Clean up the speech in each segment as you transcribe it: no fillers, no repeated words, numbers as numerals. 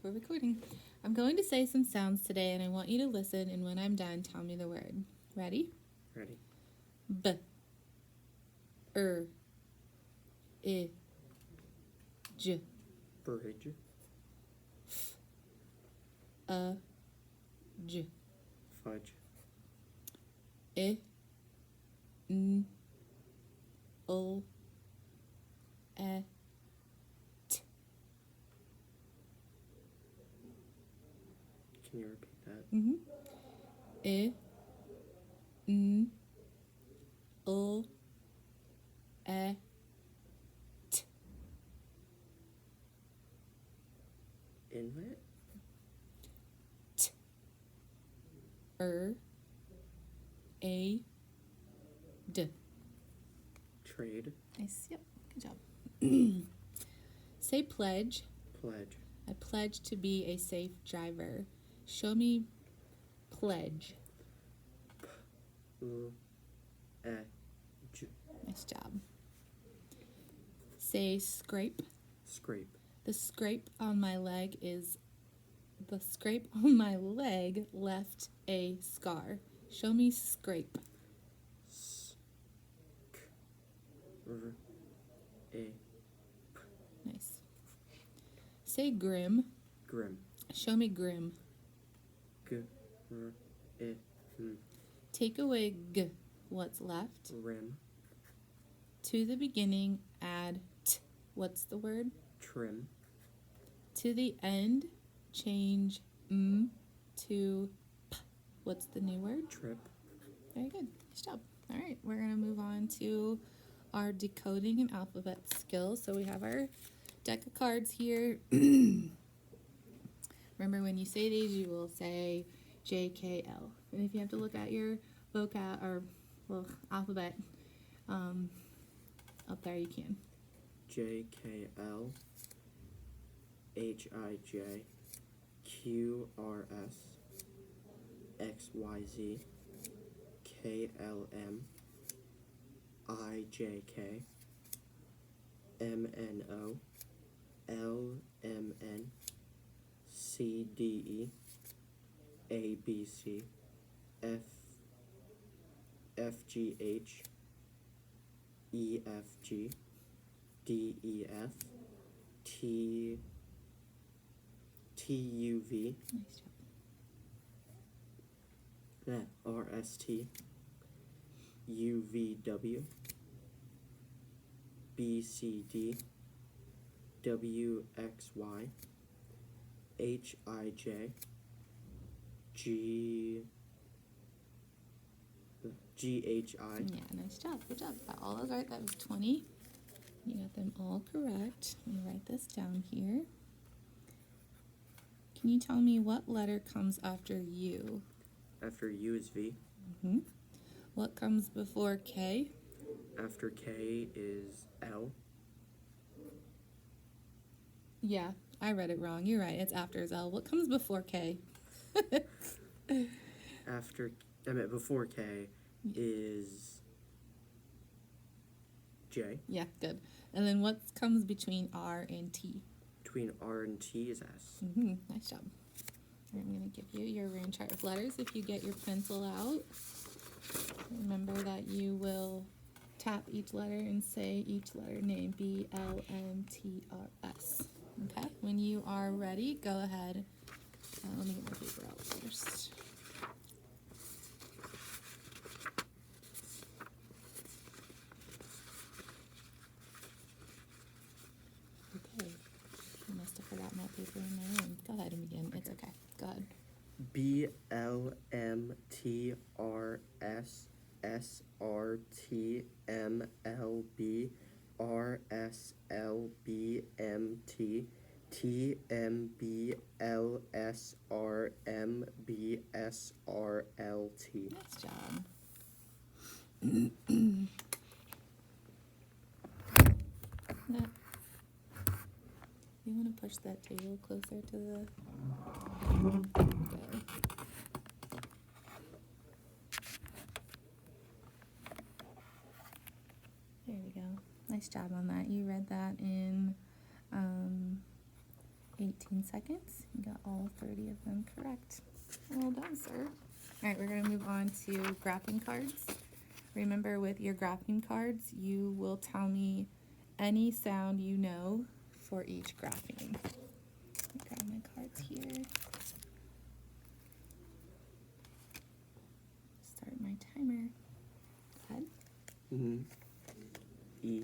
we're recording. I'm going to say some sounds today, and I want you to listen, and when I'm done, tell me the word. Ready? Ready. B. I. J. Bridge. J. Fudge. I. N. O. E. T. Can you repeat that? I. N. O. E. T. Inlet. T. A. D. Trade. Nice. Yep. Good job. Say pledge. Pledge. I pledge to be a safe driver. Show me pledge. P-L-E-J. Nice job. Say scrape. Scrape. The scrape on my leg left a scar. Show me scrape. S-C-R-A-P. Nice. Say grim. Grim. Show me grim. G-R-I-M. Take away g. What's left? Rim. To the beginning, add t. What's the word? Trim. To the end, change m to p. What's the new word? Trip. Very good. Nice job. All right, we're going to move on to our decoding and alphabet skills. So we have our deck of cards here. Remember, when you say these, you will say JKL. And if you have to look at your vocab or alphabet up there, you can. J-K-L. H-I-J. Q-R-S. X-Y-Z. K-L-M. I-J-K. M-N-O. L-M-N. C-D-E. A-B-C. F-G-H. E-F-G. D-E-F. T-U-V. Nice job. R-S-T. U-V-W. B-C-D. W-X-Y. H-I-J. G-H-I. Yeah, nice job. Good job. Got all those right. That was 20. You got them all correct. Let me write this down here. Can you tell me what letter comes after U? After U is V. What comes before K? After K is L. Yeah, I read it wrong. You're right. It's after is L. What comes before K? Before K is J. Yeah, good. And then what comes between R and T? Between R and T is S. Nice job. All right, I'm going to give you your rain chart of letters. If you get your pencil out, remember that you will tap each letter and say each letter name. B-L-M-T-R-S. Okay, when you are ready, go ahead. Let me get my paper out first. Okay, I must have forgotten that paper in my room. Go ahead and begin. It's okay. Go ahead. B-L-M-T-R-S-S-R-T-M-L-B-R-S-L-B-M-T T-M-B-L-S-R-M-B-S-R-L-T. Nice job. You want to push that table closer to the... Good. There we go. Nice job on that. You read that in 18 seconds. You got all 30 of them correct. Well done, sir. All right, we're going to move on to graphing cards. Remember, with your graphing cards, you will tell me any sound you know for each grapheme. Grab my cards here. Start my timer. Go ahead. E.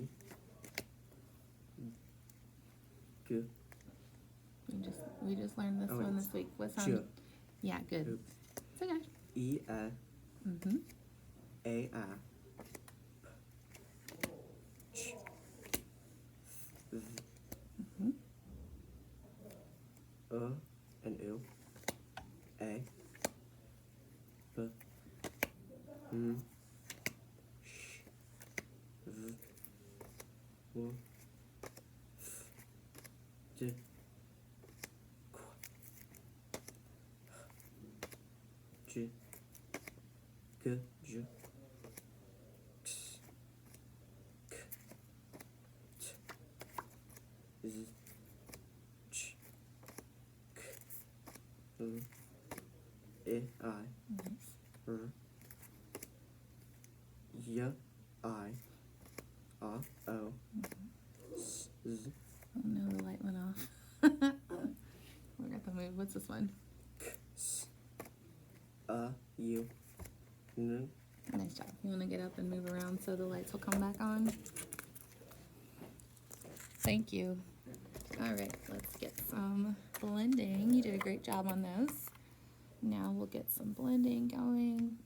G. We just learned this one this week. What sound? Yeah, good. Oops. It's okay. E. Mm-hmm. A. Ch. Z. Mm-hmm. And U. A. B. M. Sh. Z. W. F. J. Qu. J. G. J. X. K. T. Z. Ch. K. L. E. I. Nice. R. Y. I. A. O. S. Z. Oh no, the light went off. We got the move. What's this one? K. S. U. N. Nice job. You want to get up and move around so the lights will come back on? Thank you. All right, let's get some blending. You did a great job on those. Now we'll get some blending going.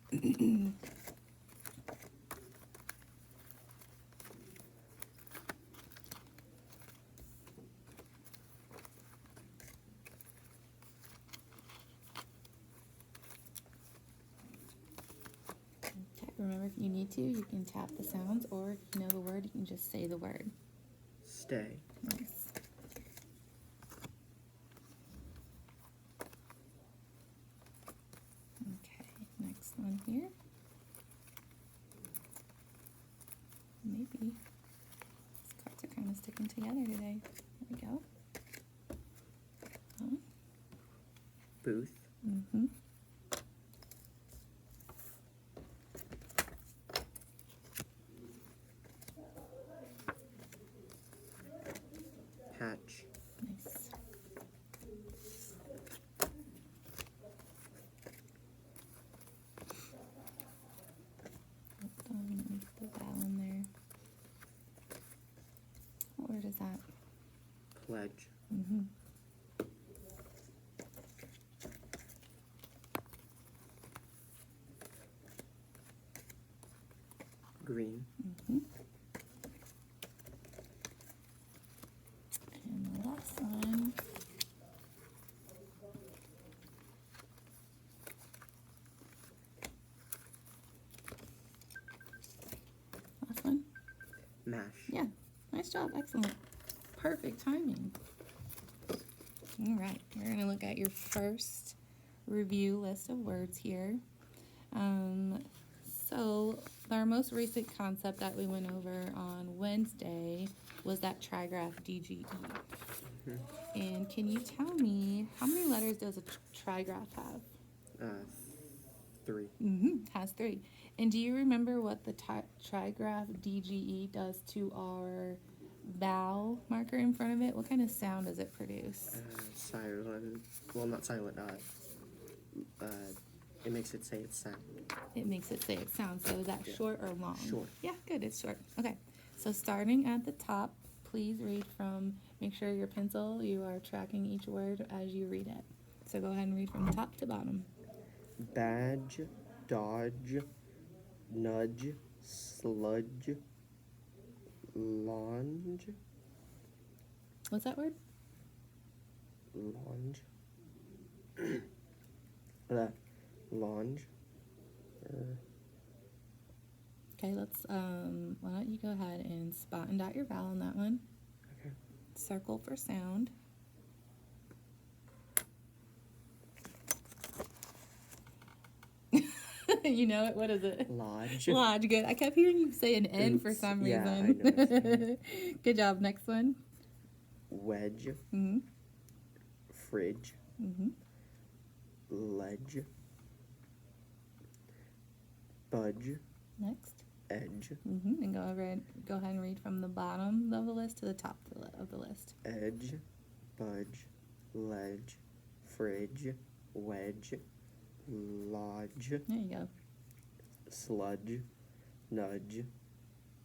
Remember, if you need to, you can tap the sounds, or if you know the word, you can just say the word. Stay. Nice. Okay, next one here. Maybe. These cards are kind of sticking together today. There we go. Booth. Mm-hmm. Patch. Nice. Hold on, let me put the vowel in there. What word is that? Pledge. Mm-hmm. Green. Mm-hmm. And the last one. Last one. Mash. Yeah, nice job, excellent. Perfect timing. All right, we're going to look at your first review list of words here. So our most recent concept that we went over on Wednesday was that trigraph DGE. And can you tell me, how many letters does a trigraph have? 3. Has 3. And do you remember what the trigraph DGE does to our vowel marker in front of it? What kind of sound does it produce? Silent. Well, not silent. It makes it say its sound. It makes it say its sound. So is that short or long? Short. Yeah, good. It's short. Okay. So starting at the top, please read from, make sure your pencil, you are tracking each word as you read it. So go ahead and read from top to bottom. Badge, dodge, nudge, sludge, launch, What's that word? launch, launch, Okay, let's, why don't you go ahead and spot and dot your vowel on that one. okay, Circle for sound. You know it? What is it? lodge, Lodge, good. I kept hearing you say an N for Oops. some Yeah, I reason. Good job. Next one. wedge, Mm-hmm. fridge, Mm-hmm. ledge, budge, Next. edge, Mm-hmm. And go ahead and read from the bottom of the list to the top of the list. edge, budge, ledge, fridge, wedge, lodge, There you go. sludge, nudge,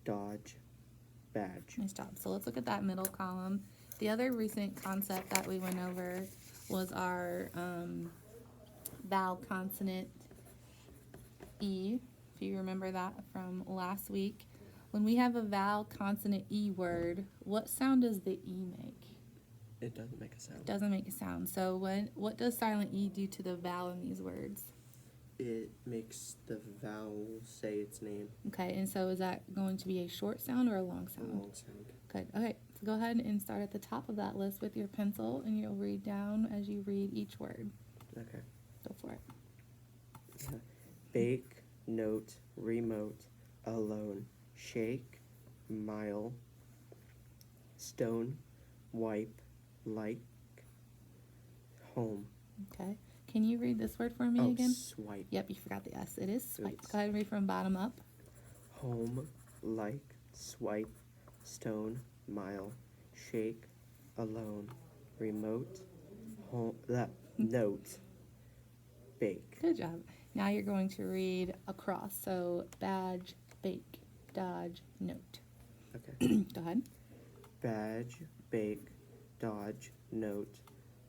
dodge, badge. Nice job. So let's look at that middle column. The other recent concept that we went over was our vowel consonant E, if you remember that from last week. When we have a vowel consonant E word, what sound does the E make? It doesn't make a sound. It doesn't make a sound. So what does silent E do to the vowel in these words? It makes the vowel say its name. Okay, and so is that going to be a short sound or a long A sound? long sound. Good. Okay, so go ahead and start at the top of that list with your pencil, and you'll read down as you read each word. Okay. Go for it. Bake, note, remote, alone, shake, mile, stone, wipe, like, home. Okay. Can you read this word for me Oh, again? swipe. Yep, you forgot the S. It is swipe. Oops. Go ahead and read from bottom up. Home, like, swipe, stone, mile, shake, alone, remote, home, note, bake. Good job. Now you're going to read across. So badge, bake, dodge, note. Okay. Go ahead. Badge, bake, dodge, note,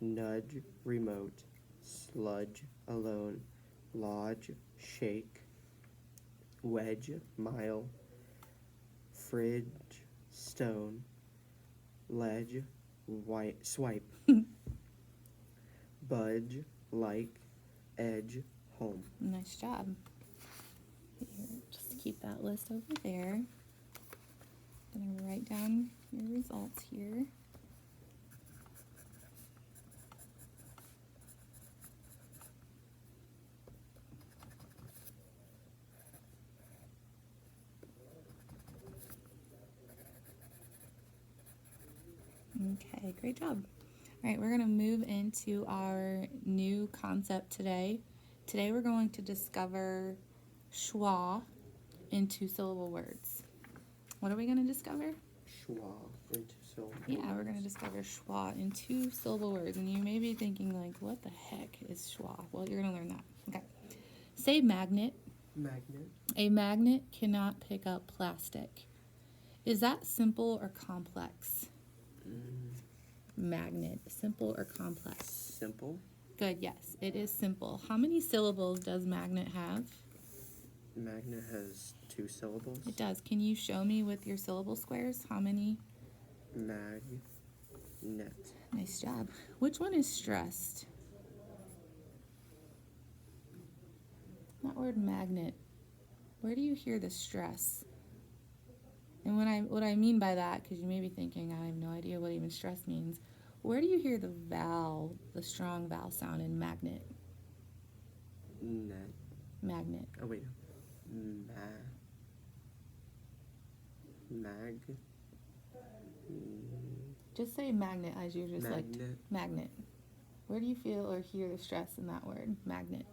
nudge, remote, sludge, alone, lodge, shake, wedge, mile, fridge, stone, ledge, white, swipe, budge, like, edge, home. Nice job. Here, just keep that list over there. I'm gonna write down your results here. Okay, great job. All right, we're going to move into our new concept today. Today we're going to discover schwa in two-syllable words. What are we going to discover? Schwa into syllables. Yeah, we're going to discover schwa in two-syllable words. And you may be thinking, like, what the heck is schwa? Well, you're going to learn that. Okay. Say magnet. Magnet. A magnet cannot pick up plastic. Is that simple or complex? Magnet. Simple or complex? Simple. Good, yes. It is simple. How many syllables does magnet have? Magnet has 2 syllables. It does. Can you show me with your syllable squares how many? Mag. Net. Nice job. Which one is stressed? That word magnet. Where do you hear the stress? And what I mean by that, because you may be thinking, I have no idea what even stress means. Where do you hear the vowel, the strong vowel sound in magnet? Net. Magnet. Oh, wait. Mag. Just say magnet as you're just like Magnet. magnet. Where do you feel or hear the stress in that word, magnet?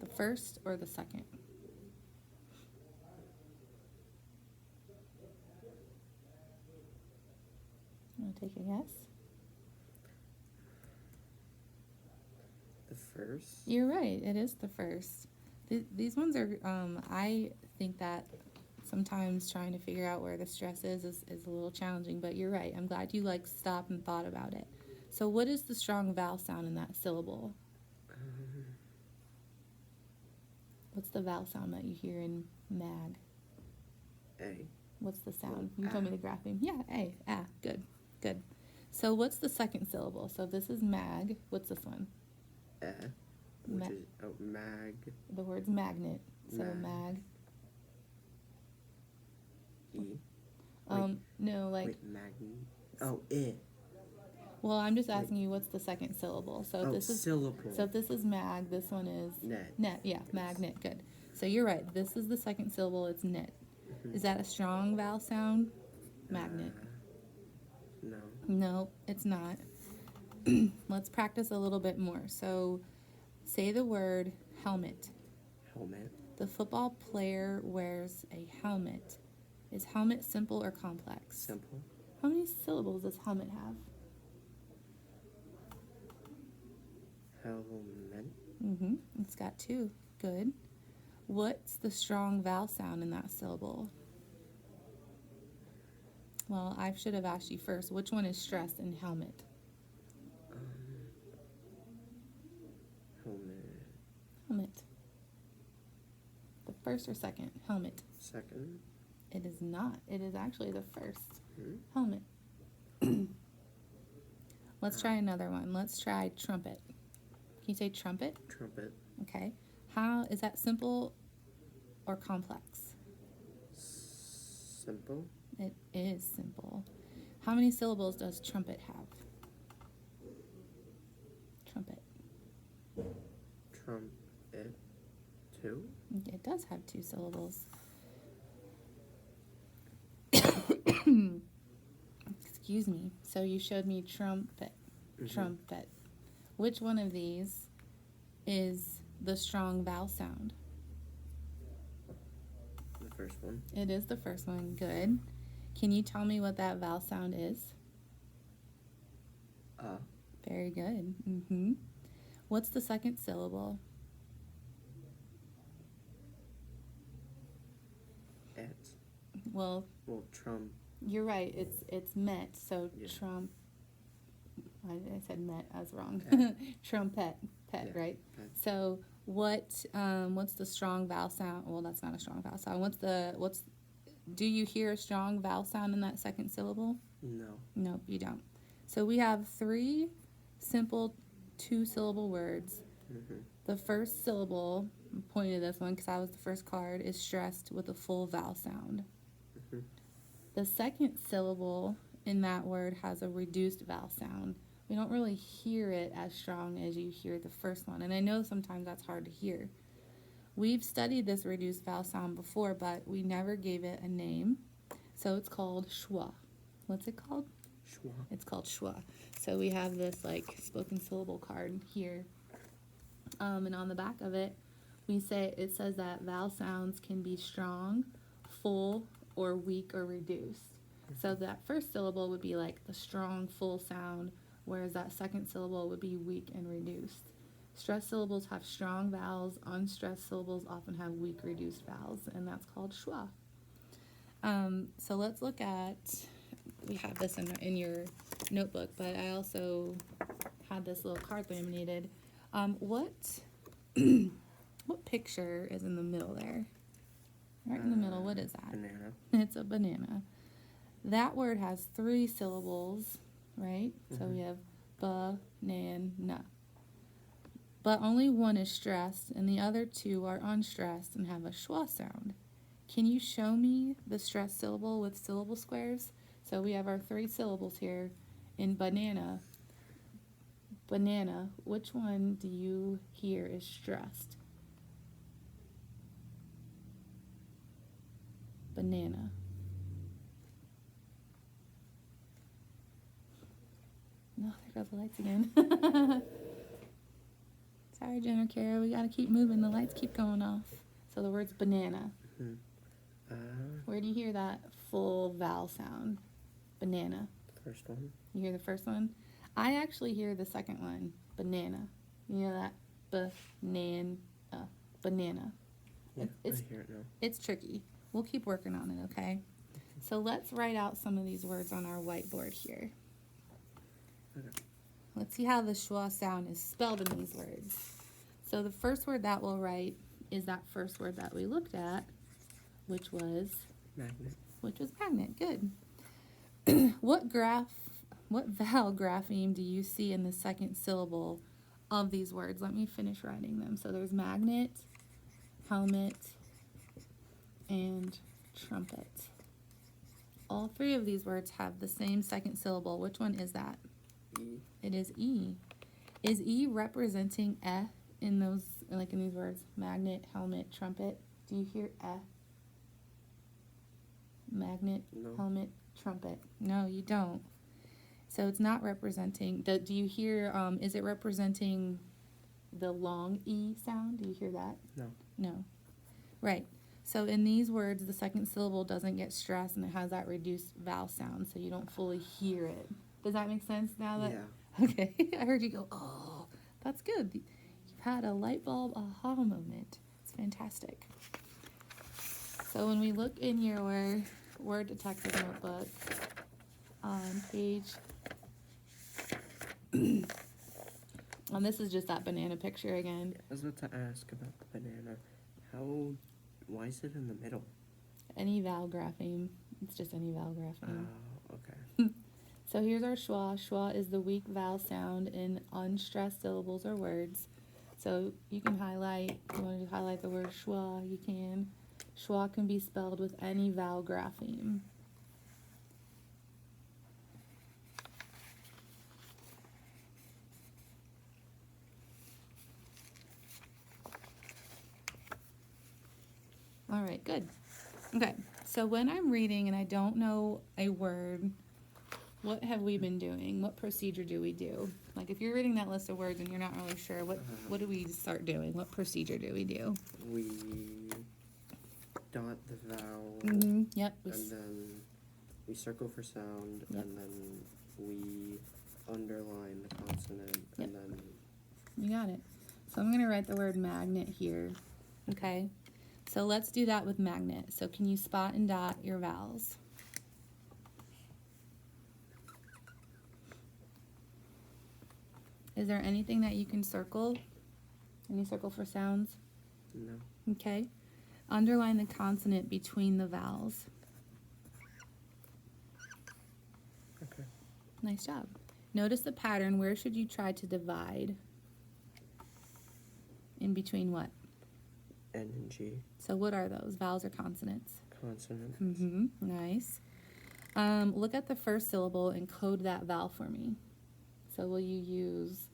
The first or the second? Want to take a guess? The first. You're right. It is the first. These ones are. I think that sometimes trying to figure out where the stress is a little challenging. But you're right. I'm glad you stopped and thought about it. So, what is the strong vowel sound in that syllable? What's the vowel sound that you hear in mag? A. What's the sound? You told me the grapheme. Yeah, A. Ah, good. Good. So what's the second syllable? So if this is mag, what's this one? Which is mag. The word's magnet. So Mag. mag. E. No, like. Wait, magnet. Oh, it. Well, I'm just asking you what's the second syllable. So if this is syllable. So if this is mag, this one is Net. Net. Yeah, magnet. Good. So you're right. This is the second syllable. It's net. Is that a strong vowel sound? Magnet. No. No, it's not. Let's practice a little bit more. So say the word helmet. Helmet. The football player wears a helmet. Is helmet simple or complex? Simple. How many syllables does helmet have? Helmet. It's got 2. Good. What's the strong vowel sound in that syllable? Well, I should have asked you first. Which one is stressed in helmet? Helmet. Helmet. The first or second? Helmet. Second. It is not. It is actually the first. Hmm? Helmet. Let's try another one. Let's try trumpet. Can you say trumpet? Trumpet. Okay. How is that, simple or complex? Simple. It is simple. How many syllables does trumpet have? Trumpet. Trumpet. 2. It does have 2 syllables. Excuse me. So you showed me trumpet. Trumpet. Which one of these is the strong vowel sound? The first one. It is the first one. Good. Can you tell me what that vowel sound is? Very good. What's the second syllable? Et. Well, Trump. you're right. It's met. So Yeah. trump. I said met as wrong. Pet. Trumpet. Pet, Yeah, right? pet. So what's the strong vowel sound? Well, that's not a strong vowel sound. Do you hear a strong vowel sound in that second syllable? No. Nope, you don't. So we have 3 simple 2-syllable words. The first syllable, I'm pointing to this one because that was the first card, is stressed with a full vowel sound. The second syllable in that word has a reduced vowel sound. We don't really hear it as strong as you hear the first one, and I know sometimes that's hard to hear. We've studied this reduced vowel sound before, but we never gave it a name, so it's called schwa. What's it called? Schwa. It's called schwa. So we have this spoken syllable card here, and on the back of it, it says that vowel sounds can be strong, full, or weak or reduced. So that first syllable would be like the strong, full sound, whereas that second syllable would be weak and reduced. Stressed syllables have strong vowels. Unstressed syllables often have weak, reduced vowels, and that's called schwa. So let's look at, we have this in your notebook, but I also had this little card laminated. What picture is in the middle there? Right in the middle, what is that? Banana. It's a banana. That word has 3 syllables, right? So we have banana. But only one is stressed, and the other 2 are unstressed and have a schwa sound. Can you show me the stressed syllable with syllable squares? So we have our 3 syllables here in banana. Banana, which one do you hear is stressed? Banana. No, there go the lights again. Sorry, Jen or Kara, we gotta keep moving. The lights keep going off. So the word's banana. Where do you hear that full vowel sound? Banana. First one. You hear the first one? I actually hear the second one. Banana. You know that? Banana. Yeah, I hear it now. It's tricky. We'll keep working on it, okay? So let's write out some of these words on our whiteboard here. Okay. Let's see how the schwa sound is spelled in these words. So the first word that we'll write is that first word that we looked at, which was Magnet. Good. What vowel grapheme do you see in the second syllable of these words? Let me finish writing them. So there's magnet, helmet, and trumpet. All 3 of these words have the same second syllable. Which one is that? E. It is E. Is E representing in these words? Magnet, helmet, trumpet. Do you hear magnet, No. helmet, trumpet? No, you don't. So it's not representing, do you hear, is it representing the long E sound? Do you hear that? No. No. Right. So in these words, the second syllable doesn't get stressed and it has that reduced vowel sound, so you don't fully hear it. Does that make sense now that? Yeah. Okay. I heard you go, oh, that's good. You've had a light bulb aha moment. It's fantastic. So when we look in your word detective notebook on page, and this is just that banana picture again. I was about to ask about the banana. Why is it in the middle? Any vowel grapheme. It's just any vowel grapheme. Oh, okay. So here's our schwa. Schwa is the weak vowel sound in unstressed syllables or words. So you can highlight, if you want to highlight the word schwa, you can. Schwa can be spelled with any vowel grapheme. All right, good. Okay, so when I'm reading and I don't know a word, what have we been doing? What procedure do we do? Like if you're reading that list of words and you're not really sure, what do we start doing? What procedure do we do? We dot the vowel. Mm-hmm. Yep. And then we circle for sound. Yep. And then we underline the consonant. Yep. And then You got it. So I'm going to write the word magnet here. Okay. So let's do that with magnet. So can you spot and dot your vowels? Is there anything that you can circle? Any circle for sounds? no. Okay. Underline the consonant between the vowels. Okay. Nice job. Notice the pattern. Where should you try to divide? In between what? N and G. So what are those? Vowels or consonants? Consonant. Mm-hmm. Nice. Look at the first syllable and code that vowel for me. So will you use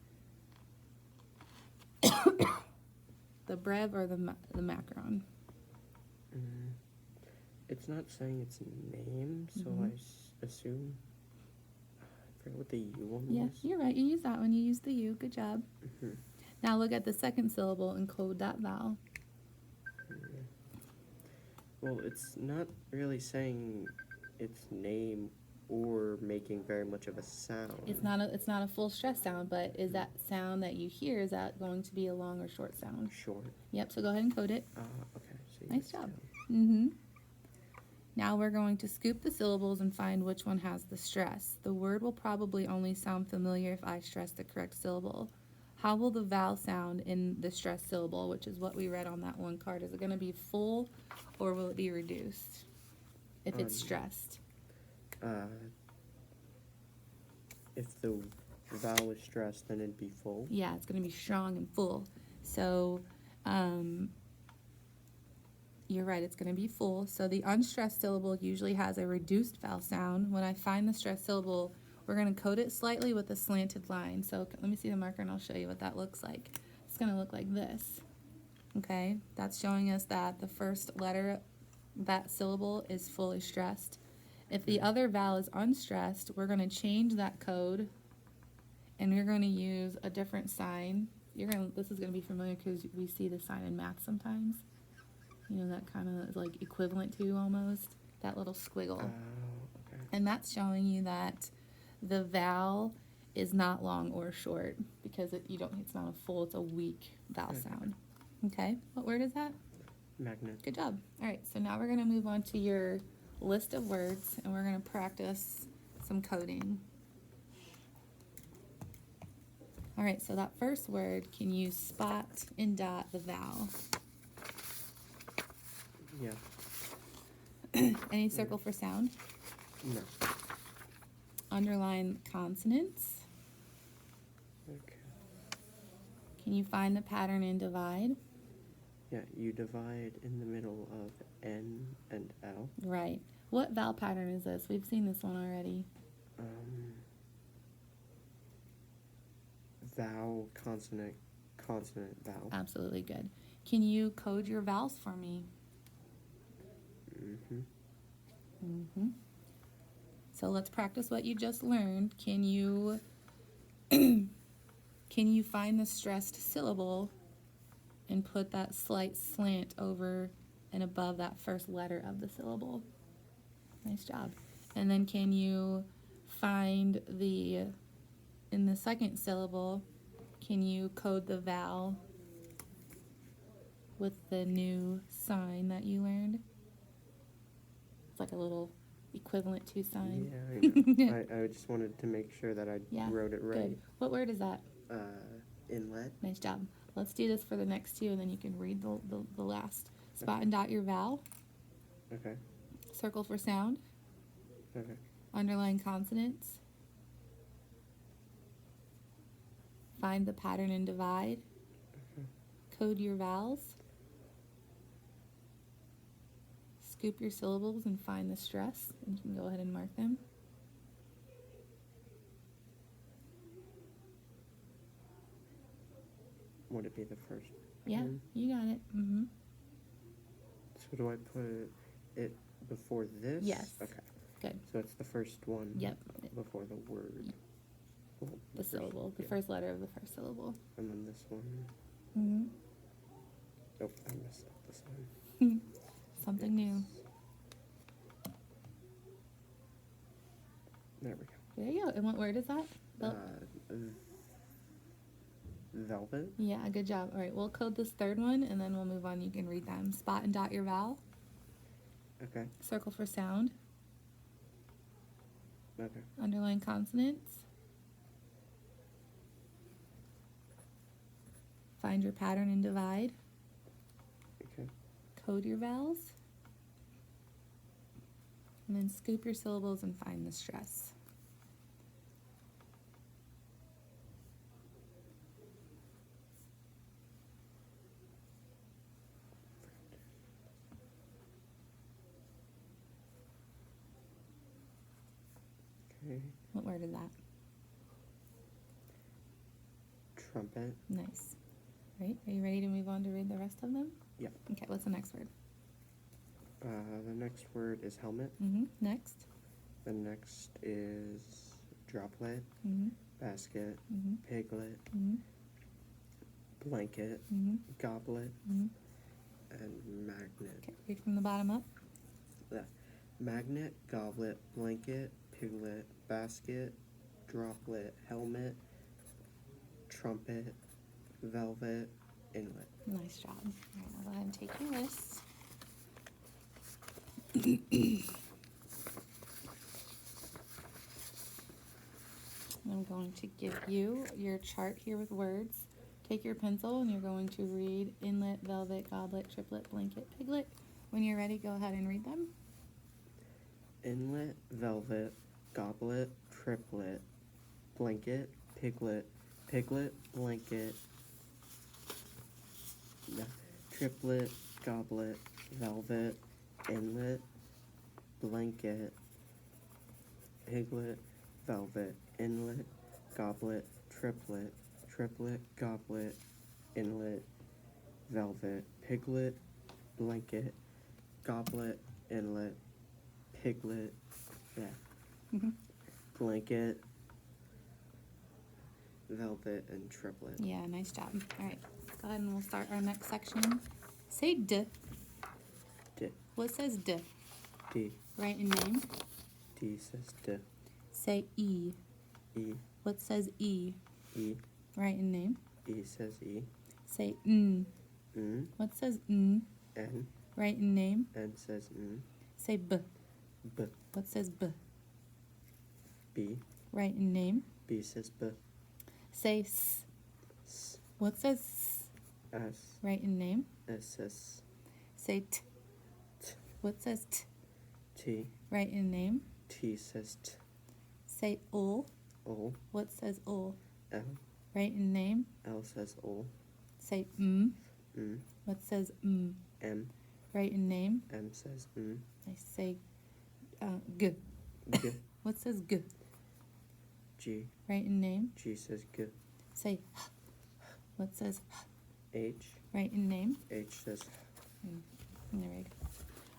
the brev or the macaron? It's not saying its name, so Mhm. I assume. I forget what the U one Yeah, was. you're right. You use that one. You use the U. Good job. Mhm. Now look at the second syllable and code that vowel. Well, it's not really saying its name or making very much of a sound. It's not a full stress sound, but is that sound that you hear, is that going to be a long or short sound? Short. Yep, so go ahead and code it. Okay. So Nice yes, job. no. Mm-hmm. Now we're going to scoop the syllables and find which one has the stress. The word will probably only sound familiar if I stress the correct syllable. How will the vowel sound in the stressed syllable, which is what we read on that one card? Is it going to be full or will it be reduced if it's stressed? If the vowel is stressed, then it'd be full. Yeah, it's going to be strong and full. So, you're right, it's going to be full. So the unstressed syllable usually has a reduced vowel sound. When I find the stressed syllable, we're going to code it slightly with a slanted line. So let me see the marker and I'll show you what that looks like. It's going to look like this. Okay, that's showing us that the first letter, that syllable, is fully stressed. If the other vowel is unstressed, we're going to change that code and we're going to use a different sign. This is going to be familiar because we see the sign in math sometimes. You know, that kind of like equivalent to almost, that little squiggle. Okay. And that's showing you that the vowel is not long or short because it's not a full, it's a weak vowel sound. Okay, what word is that? Magnet. Good job. All right, so now we're going to move on to your list of words and we're going to practice some coding. All right, so that first word, can you spot and dot the vowel? Yeah. Any circle for sound? No. Underline consonants. Okay. Can you find the pattern and divide? Yeah, you divide in the middle of N and L. Right. What vowel pattern is this? We've seen this one already. Vowel, consonant, consonant, vowel. Absolutely good. Can you code your vowels for me? So let's practice what you just learned. Can you can you find the stressed syllable and put that slight slant over and above that first letter of the syllable? Nice job. And then can you find in the second syllable, can you code the vowel with the new sign that you learned? It's like a little equivalent to sign. Yeah, I know. I just wanted to make sure that I Yeah, wrote it right. Good. What word is that? Inlet. Nice job. Let's do this for the next two, and then you can read the last. Spot and dot your vowel. Okay. Circle for sound. Okay. Underline consonants. Find the pattern and divide. Okay. Code your vowels. Scoop your syllables and find the stress. And you can go ahead and mark them. Would it be the first? Yeah, one? you got it. Mm-hmm. So do I put it before this? Yes. Okay. Good. So it's the first one. Yep. Before the word. Well, The syllable, the first letter of the first syllable. And then this one. Mm-hmm. Oh, I messed up this one. Something new. There we go. There you go. And what word is that? Velvet. Yeah, good job. All right, we'll code this third one, and then we'll move on. You can read them. Spot and dot your vowel. Okay. Circle for sound. Okay. Underline consonants. Find your pattern and divide. Okay. Code your vowels. And then scoop your syllables and find the stress. Okay. What word is that? Trumpet. Nice. Right, are you ready to move on to read the rest of them? Yep. Okay, what's the next word? The next word is helmet. Next. The next is droplet, basket, piglet, blanket, goblet, and magnet. Okay, read from the bottom up. Magnet, goblet, blanket, piglet, basket, droplet, helmet, trumpet, velvet, inlet. Nice job. All right, I'll go ahead and take your list. I'm going to give you your chart here with words. Take your pencil and you're going to read inlet, velvet, goblet, triplet, blanket, piglet. When you're ready, go ahead and read them. Inlet, velvet, goblet, triplet, blanket, piglet, blanket, triplet, goblet, velvet, inlet, blanket, piglet, velvet, inlet, goblet, triplet, goblet, inlet, velvet, piglet, blanket, goblet, inlet, piglet, blanket, velvet, and triplet. Yeah, nice job. All right, let's go ahead and we'll start our next section. Say D. D. What says D? D. Write in name. D says D. Say E. E. What says E? E. Write in name. E says E. Say N. N. What says N? N. Write in name. N says N. Say B. B. What says B? B. Write in name. B says B. Say S. S. What says S? S. Write in name. S says Say T. T. What says T? T. Write in name. T says T. Say O. O. What says O? L. Write in name. L says O. Say M. M. What says M? M. Write in name. M says M. I say G. G. What says G? G. Write in name. G says G. Say H. What says H? H. Write in name. H says There we go.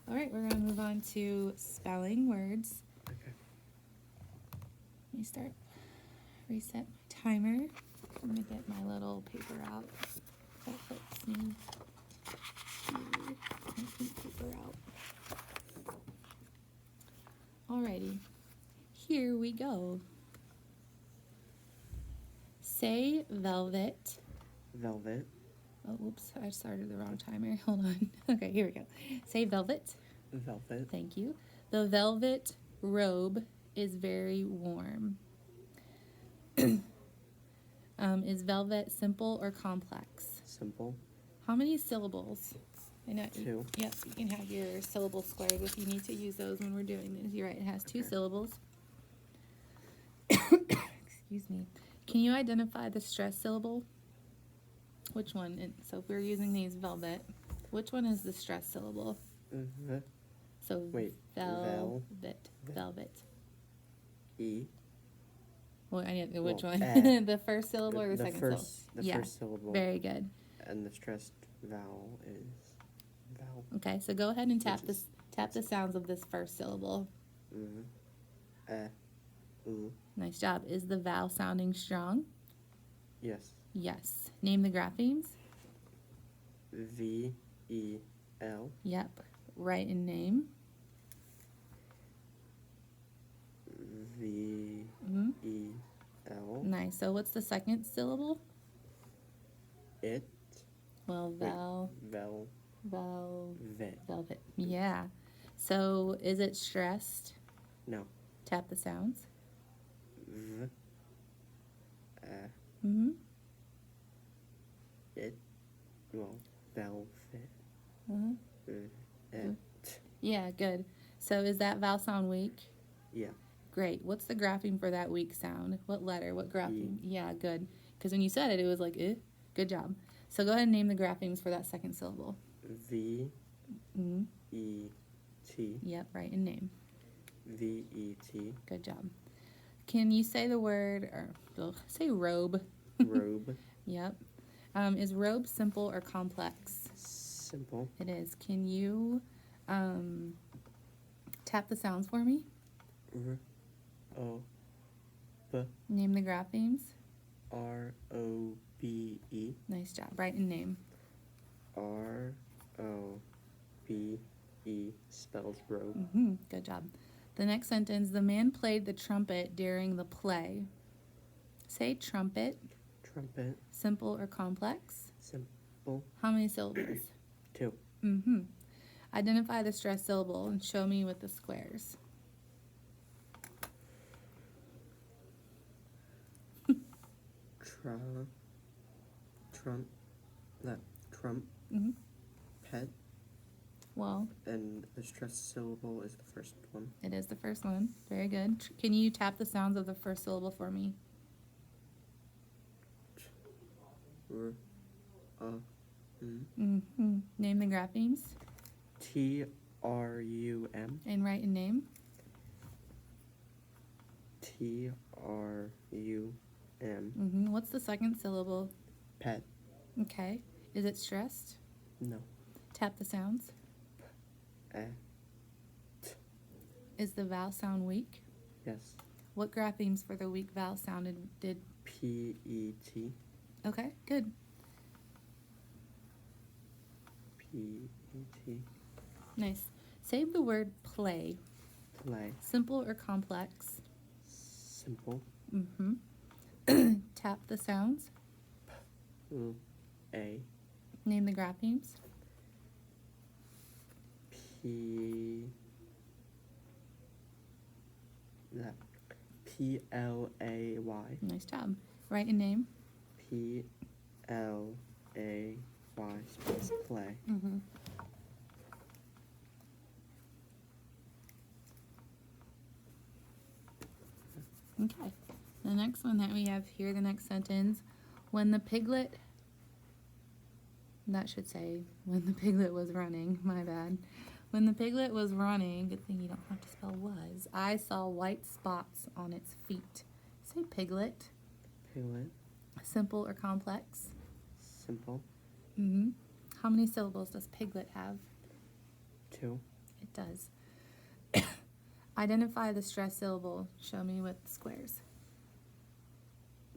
All right, we're going to move on to spelling words. okay. Let me reset my timer. I'm gonna get my little paper out. That helps me. Get my pink paper out. Alrighty, here we go. Say velvet. Velvet. Oh, oops, I started the wrong timer. Hold on. Okay, here we go. Say velvet. Velvet. Thank you. The velvet robe is very warm. Is velvet simple or complex? Simple. How many syllables? I know. 2. Yep, you can have your syllable squares if you need to use those when we're doing this. You're right, it has 2 syllables. Excuse me. Can you identify the stress syllable? Which one? So if we're using these velvet, which one is the stress syllable? Mm-hmm. So Wait, velvet. Velvet. E. Well, I need which Well, one? The first syllable or the second syllable? The first syllable. Very good. And the stressed vowel is vowel. Okay, so go ahead and tap Which is- tap the sounds of this first syllable. Ooh. Nice job. Is the vowel sounding strong? Yes. Yes. Name the graphemes. V-E-L. Yep. Write in name. V-E-L. Nice. So what's the second syllable? It. Well, Velvet. velvet. Yeah. So is it stressed? No. Tap the sounds. V. It. Well, velvet. It. Yeah, good. So is that vowel sound weak? Yeah. Great. What's the grapheme for that weak sound? What letter? What grapheme? Yeah, good. Because when you said it, it was like, eh. Good job. So go ahead and name the graphemes for that second syllable. V-E-T. Yep, right in name. V-E-T. Good job. Can you say the word, or say robe? Robe. Yep. Is robe simple or complex? Simple. It is. Can you tap the sounds for me? R-O-B. Name the graphemes. R-O-B-E. Nice job. Right in name. R-O-B-E spells robe. Good job. The next sentence, the man played the trumpet during the play. Say trumpet. Trumpet. Simple or complex? Simple. How many syllables? 2. Identify the stress syllable and show me with the squares. Trump. Pet. Well, And the stressed syllable is the first one. it is the first one. Very good. Can you tap the sounds of the first syllable for me? Name the graphemes. T-R-U-M. And write in name. T-R-U-M. What's the second syllable? Pet. Okay. Is it stressed? No. Tap the sounds. Is the vowel sound weak? Yes. What graphemes for the weak vowel sound did? P-E-T. Okay, good. P-E-T. Nice. Save the word play. Play. Simple or complex? Simple. Tap the sounds. A. Name the graphemes. P-L-A-Y. Nice job. Write in name. P-L-A-Y spells play. Okay. The next one that we have here, the next sentence, when the piglet, that should say, when the piglet was running, my bad. When the piglet was running, good thing you don't have to spell was, I saw white spots on its feet. Say piglet. Piglet. Simple or complex? Simple. How many syllables does piglet have? 2. It does. Identify the stress syllable. Show me with squares.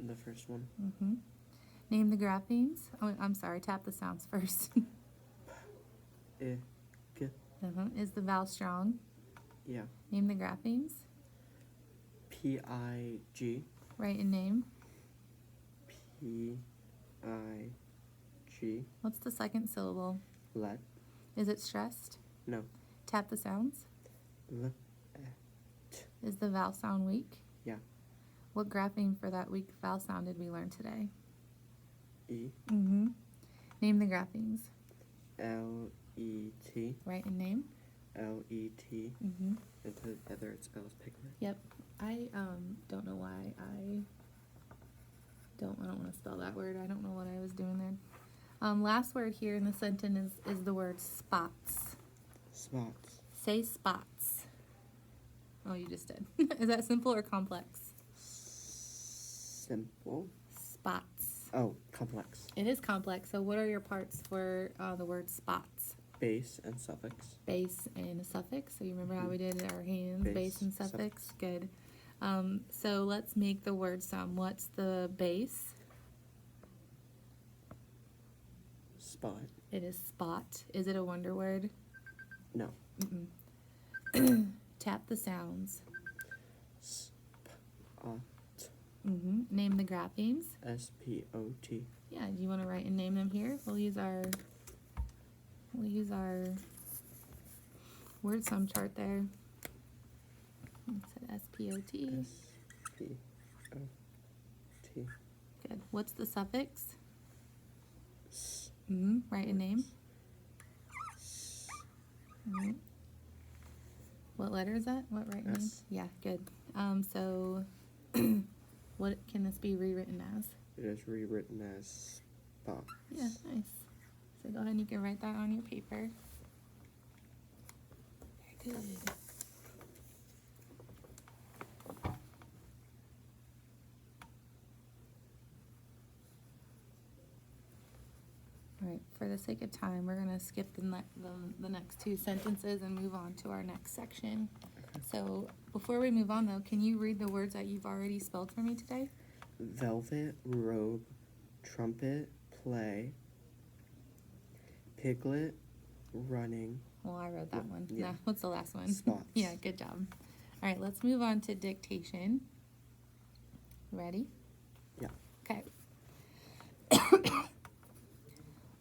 The first one. Mm-hmm. Name the graphemes. Oh, I'm sorry, tap the sounds first. I, G. Is the vowel strong? Yeah. Name the graphemes. P-I-G. Write in name. P-I-G. What's the second syllable? Let. Is it stressed? No. Tap the sounds. L. Is the vowel sound weak? Yeah. What grapheme for that weak vowel sound did we learn today? E. Mm-hmm. Name the graphemes. L-E-T. Write in name. L-E-T. Mm-hmm. And together it spells piglet. Yep. I don't know why I don't want to spell that word. I don't know what I was doing there. Last word here in the sentence is the word spots. Spots. Say spots. Oh, you just did. Is that simple or complex? Simple. Spots. Oh, complex. It is complex. So what are your parts for the word spots? Base and suffix. Base and a suffix. So you remember how we did our hands, Base, base and suffix? Good. So let's make the word sum. What's the base? Spot. It is spot. Is it a wonder word? No. Tap the sounds. Spot. Name the graphemes. S-P-O-T. Yeah, do you want to write and name them here? We'll use our word sum chart there. It said S-P-O-T. S-P-O-T. Good. What's the suffix? S. Write a name. What letter is that? What right name? S. Yeah, good. So what can this be rewritten as? It is rewritten as spots. Yeah, nice. So go ahead and you can write that on your paper. Very good. All right, for the sake of time, we're going to skip the next two sentences and move on to our next section. Okay. So before we move on, though, can you read the words that you've already spelled for me today? Velvet, robe, trumpet, play, piglet, running. Well, I wrote that one. Yeah. Now, what's the last one? Spots. Yeah, good job. All right, let's move on to dictation. Ready? Yeah. Okay.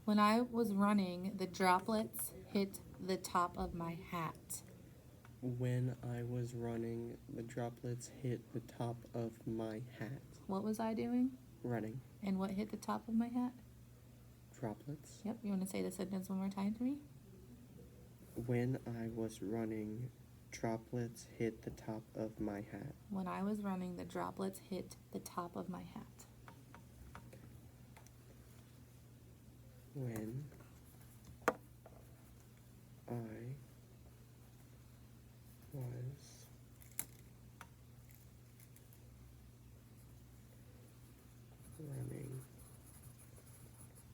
When I was running, the droplets hit the top of my hat. When I was running, the droplets hit the top of my hat. What was I doing? Running. And what hit the top of my hat? Droplets. Yep, you want to say the sentence one more time to me? When I was running, droplets hit the top of my hat. When I was running, the droplets hit the top of my hat. When I was running, the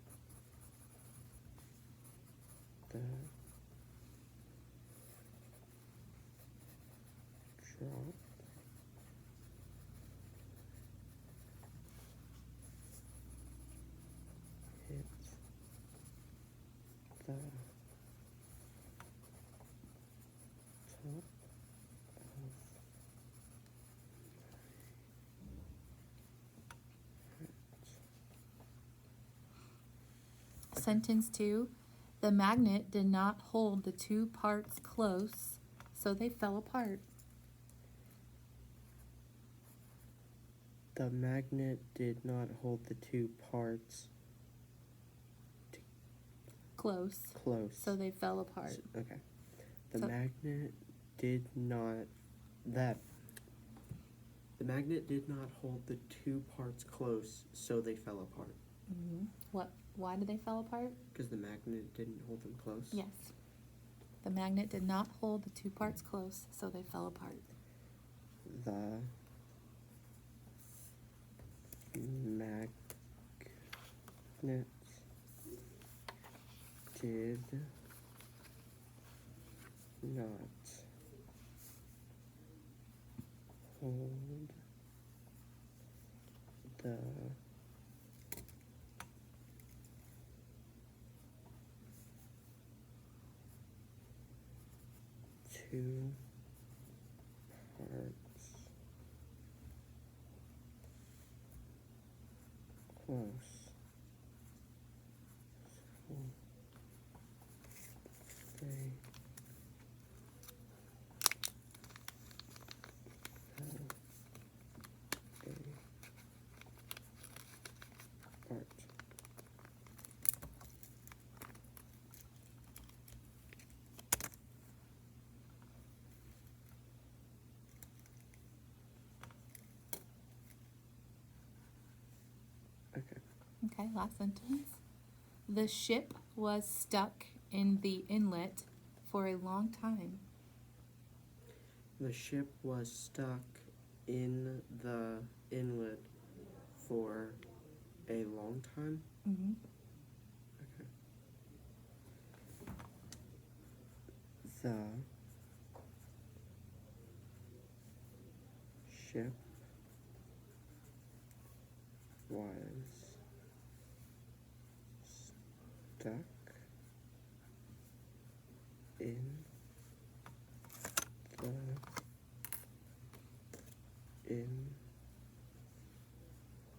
drop hit the top of Sentence 2. The magnet did not hold the two parts close, so they fell apart. the magnet did not hold the two parts Close, close. so they fell apart. Okay. The So- magnet did not hold the two parts close, so they fell apart. What? Why did they fall apart? Because the magnet didn't hold them close. Yes. The magnet did not hold the two parts close, so they fell apart. The magnet did not hold the two parts close. So they have a part. Okay. Okay, last sentence. The ship was stuck in the inlet for a long time. The ship was stuck in the inlet for a long time. Mm-hmm. Okay. The ship was stuck in the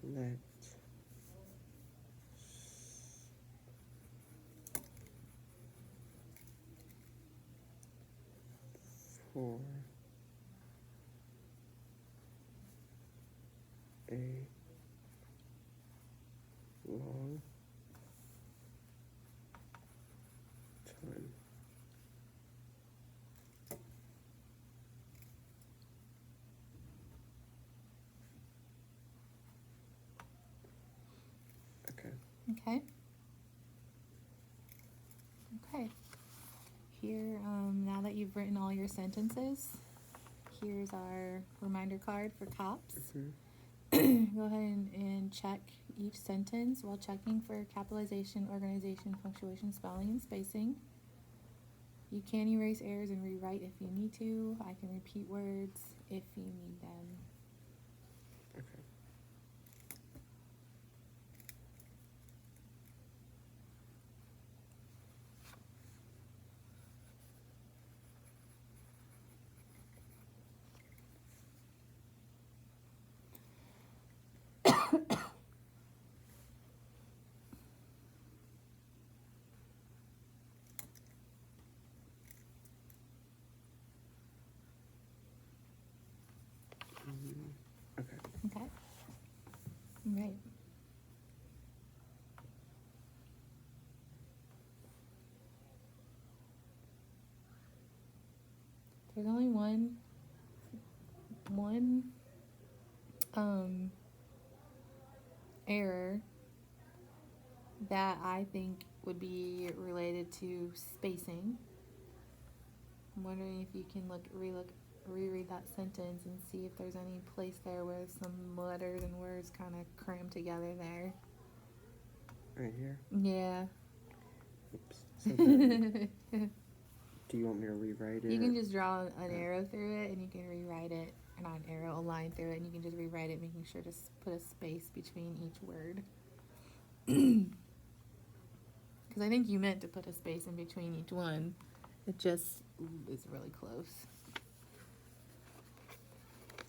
inlet for a long time. Okay. Okay. Okay. Here, now that you've written all your sentences, here's our reminder card for cops. Mm-hmm. Go ahead and check each sentence while checking for capitalization, organization, punctuation, spelling, and spacing. You can erase errors and rewrite if you need to. I can repeat words if you need them. Okay. Okay. Okay? All right. There's only one error that I think would be related to spacing. I'm wondering if you can reread that sentence and see if there's any place there where some letters and words kind of crammed together there. Right here. Yeah. Oops. So then, do you want me to rewrite it? You can just draw an arrow through it and you can rewrite it, or not an arrow, a line through it, and you can just rewrite it, making sure to put a space between each word. Because I think you meant to put a space in between each one. It just is really close.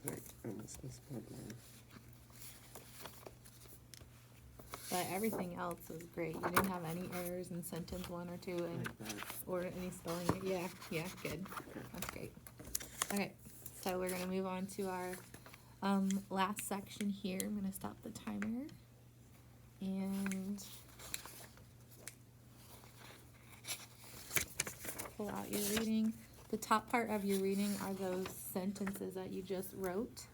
Right. I almost misspelled one. But everything else was great. You didn't have any errors in sentence 1 or 2, and Like that. or any spelling. Yeah, good. That's great. Okay, so we're gonna move on to our last section here. I'm gonna stop the timer and pull out your reading. The top part of your reading are those sentences that you just wrote.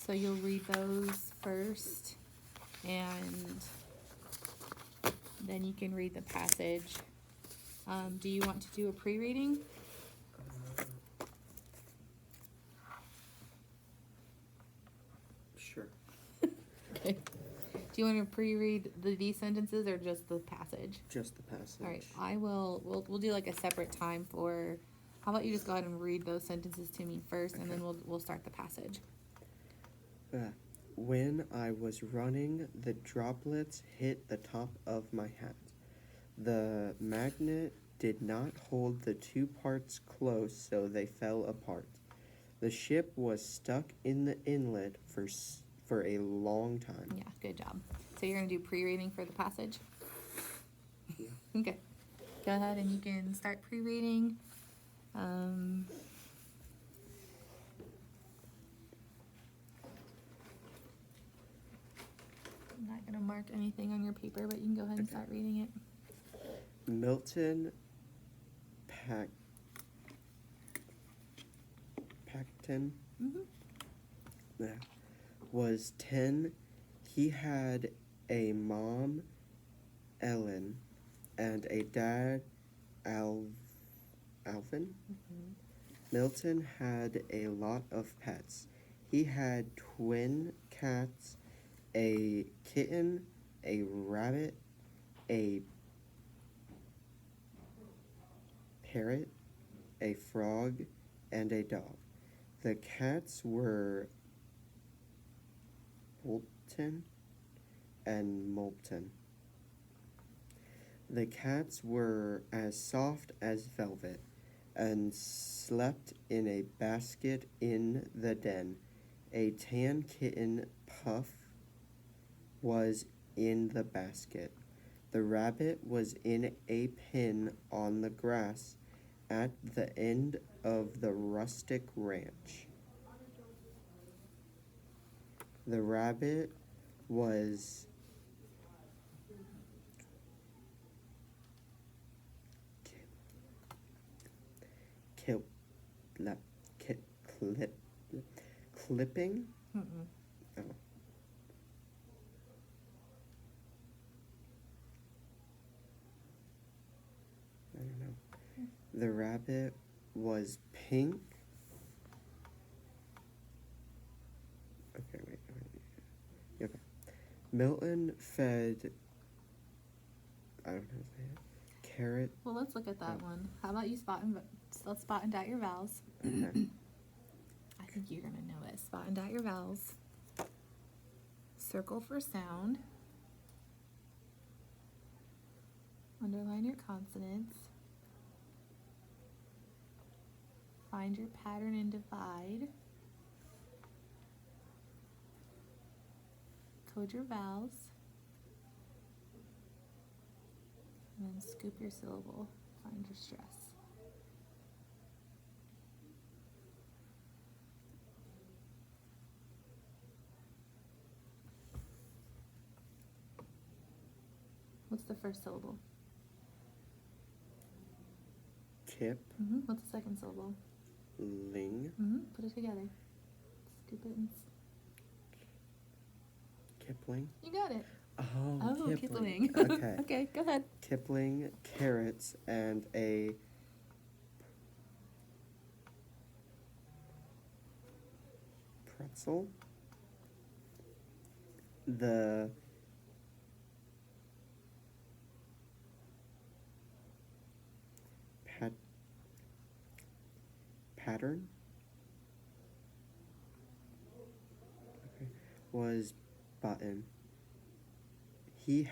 So you'll read those first, and then you can read the passage. Do you want to do a pre-reading? Sure. Okay. Do you want to pre-read these sentences or just the passage? Just the passage. All right, we'll do like a separate time for, how about you just go ahead and read those sentences to me first, and then we'll start the passage. When I was running, the droplets hit the top of my hat. The magnet did not hold the two parts close, so they fell apart. The ship was stuck in the inlet for a long time. Yeah, good job. So you're going to do pre-reading for the passage? Yeah. Okay. Go ahead and you can start pre-reading. I'm not going to mark anything on your paper, but you can go ahead and start reading it. Milton Pacton Mm-hmm. was 10. He had a mom, Ellen, and a dad, Alvin. Mm-hmm. Milton had a lot of pets. He had twin cats, a kitten, a rabbit, a parrot, a frog, and a dog. The cats were Bolton and Moulton. The cats were as soft as velvet and slept in a basket in the den. A tan kitten, Puff, was in the basket. The rabbit was in a pen on the grass at the end of the rustic ranch. The rabbit was clipping. Mm-mm. Oh. I don't know. The rabbit was pink. Okay, wait. Okay. Milton fed, I don't know how to say it, carrot. Well, let's look at that one. How about you let's spot and dot your vowels. Okay. I think you're going to know it. Spot and dot your vowels. Circle for sound. Underline your consonants. Find your pattern and divide. Code your vowels. And then scoop your syllable. Find your stress. What's the first syllable? Kip, What's the second syllable? ling, Put it together. Scoop it and... Kipling. You got it. Oh, Kipling. Okay. Okay, go ahead. Kipling, carrots, and a pretzel. The pattern was button. He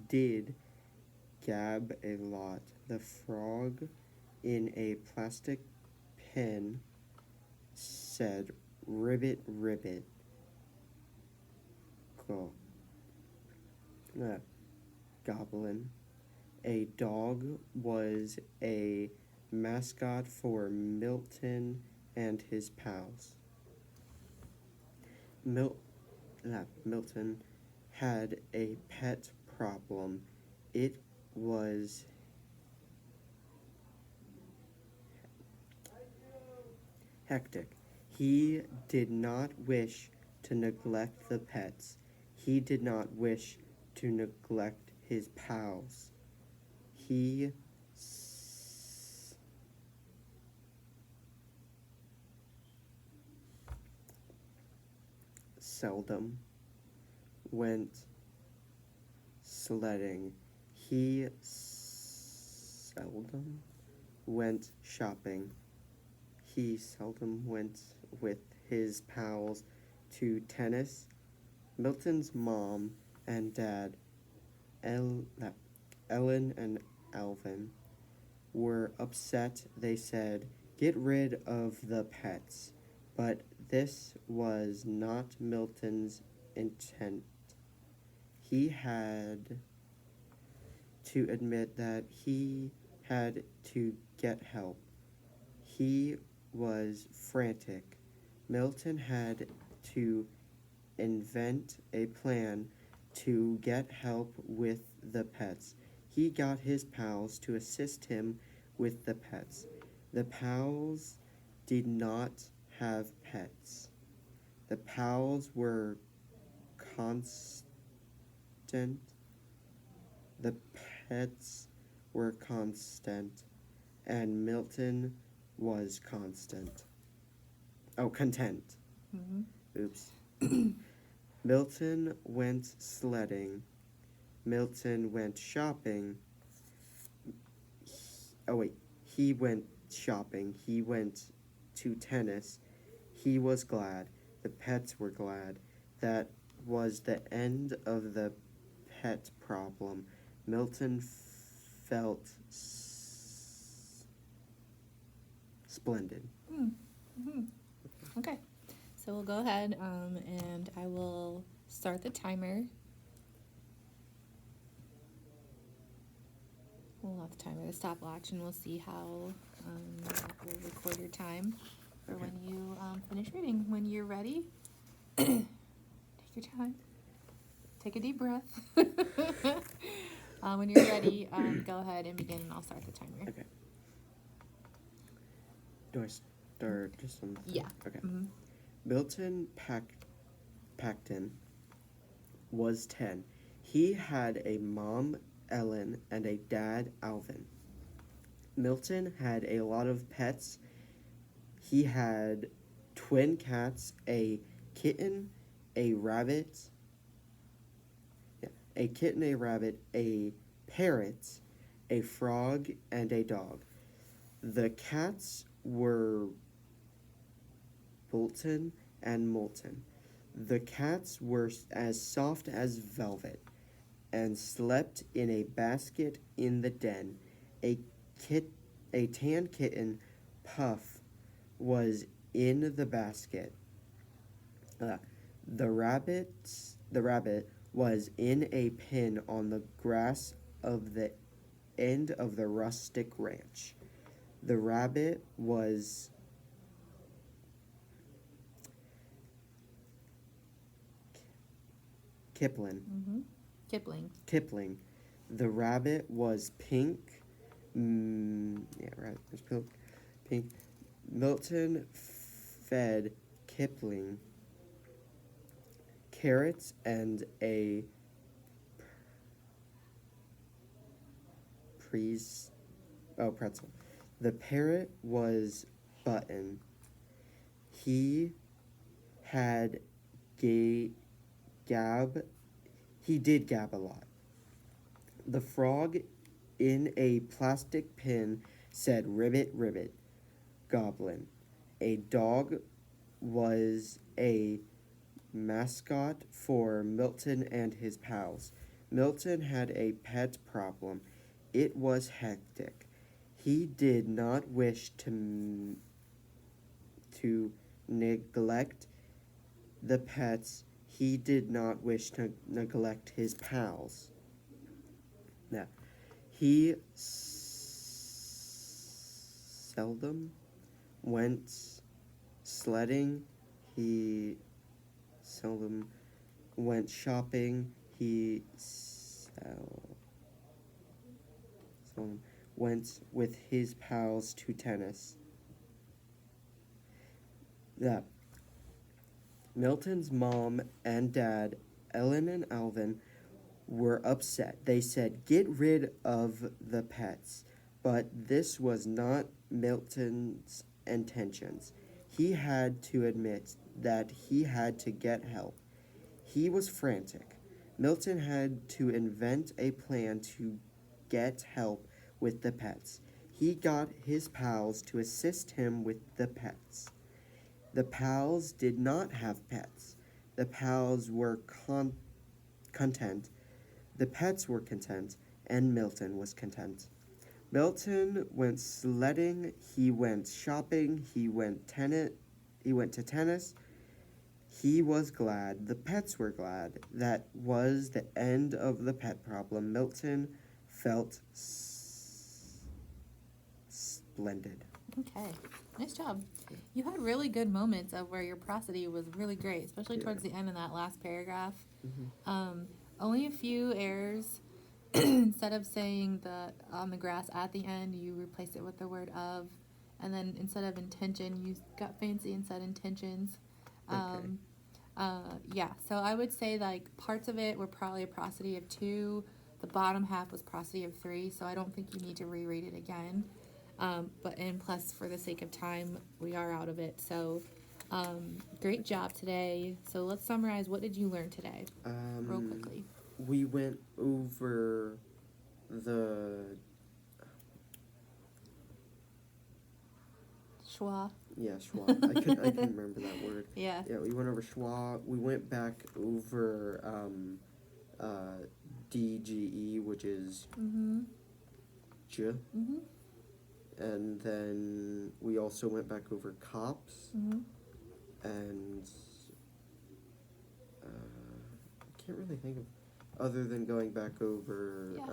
did gab a lot. The frog in a plastic pen said, "Ribbit, ribbit." Go. Goblin. A dog was a mascot for Milton and his pals. Milton had a pet problem. It was hectic. He did not wish to neglect the pets. He did not wish to neglect his pals. He seldom went sledding. He seldom went shopping. He seldom went with his pals to tennis. Milton's mom and dad, Ellen and Alvin, were upset. They said, "Get rid of the pets." But this was not Milton's intent. He had to admit that he had to get help. He was frantic. Milton had to invent a plan to get help with the pets. He got his pals to assist him with the pets. The pals did not have pets. The pals were constant. The pets were constant, and Milton was constant. Oh, content. Oops. Milton went sledding. Milton went shopping. He went shopping. He went to tennis. He was glad. The pets were glad. That was the end of the pet problem. Milton felt splendid. Okay, so we'll go ahead and I will start the timer. We'll have the timer, the stopwatch, and we'll see how we'll record your time for when you finish reading. When you're ready, take your time. Take a deep breath. When you're ready, go ahead and begin, and I'll start the timer. Okay. Do I start just on? Yeah. Okay. Milton Pacton was 10. He had a mom, Ellen, and a dad, Alvin. Milton had a lot of pets. He had twin cats, a kitten, a rabbit, a parrot, a frog, and a dog. The cats were Bolton and Molten. The cats were as soft as velvet and slept in a basket in the den. A tan kitten, Puff, was in the basket. The rabbit was in a pen on the grass of the end of the rustic ranch. The rabbit was Kipling. The rabbit was pink. Rabbit was pink. Milton fed Kipling carrots and a pretzel. The parrot was Button. He had He did gab a lot. The frog in a plastic pin said, "Ribbit, ribbit." Goblin. A dog was a mascot for Milton and his pals. Milton had a pet problem. It was hectic. He did not wish to neglect the pets. He did not wish to neglect his pals. Now, he seldom went sledding. He seldom went shopping. He seldom went with his pals to tennis. Milton's mom and dad, Ellen and Alvin, were upset. They said, "Get rid of the pets." But this was not Milton's intentions. He had to admit that he had to get help. He was frantic. Milton had to invent a plan to get help with the pets. He got his pals to assist him with the pets. The pals did not have pets. The pals were content. The pets were content, and Milton was content. Milton went sledding, he went shopping, he went to tennis. He was glad, the pets were glad. That was the end of the pet problem. Milton felt splendid. Okay, nice job. You had really good moments of where your prosody was really great, especially towards the end of that last paragraph. Only a few errors. Instead of saying the on the grass at the end, you replaced it with the word of, and then instead of intention, you got fancy and said intentions. Yeah, so I would say like parts of it were probably a prosody of 2. The bottom half was prosody of 3, so I don't think you need to reread it again. And plus, for the sake of time, we are out of it. So, great job today. So let's summarize. What did you learn today, real quickly? We went over the Schwa. yeah, schwa. I couldn't remember that word. Yeah. Yeah, we went over schwa. We went back over DGE, which is j. And then we also went back over cops. And I can't really think of other than going back over. Yeah.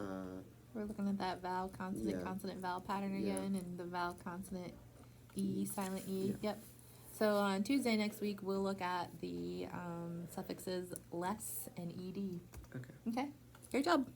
We're looking at that vowel, consonant, consonant, vowel pattern again, and the vowel, consonant, E, silent E. Yeah. Yep. So on Tuesday next week, we'll look at the suffixes less and ed. Okay. Okay. Great job.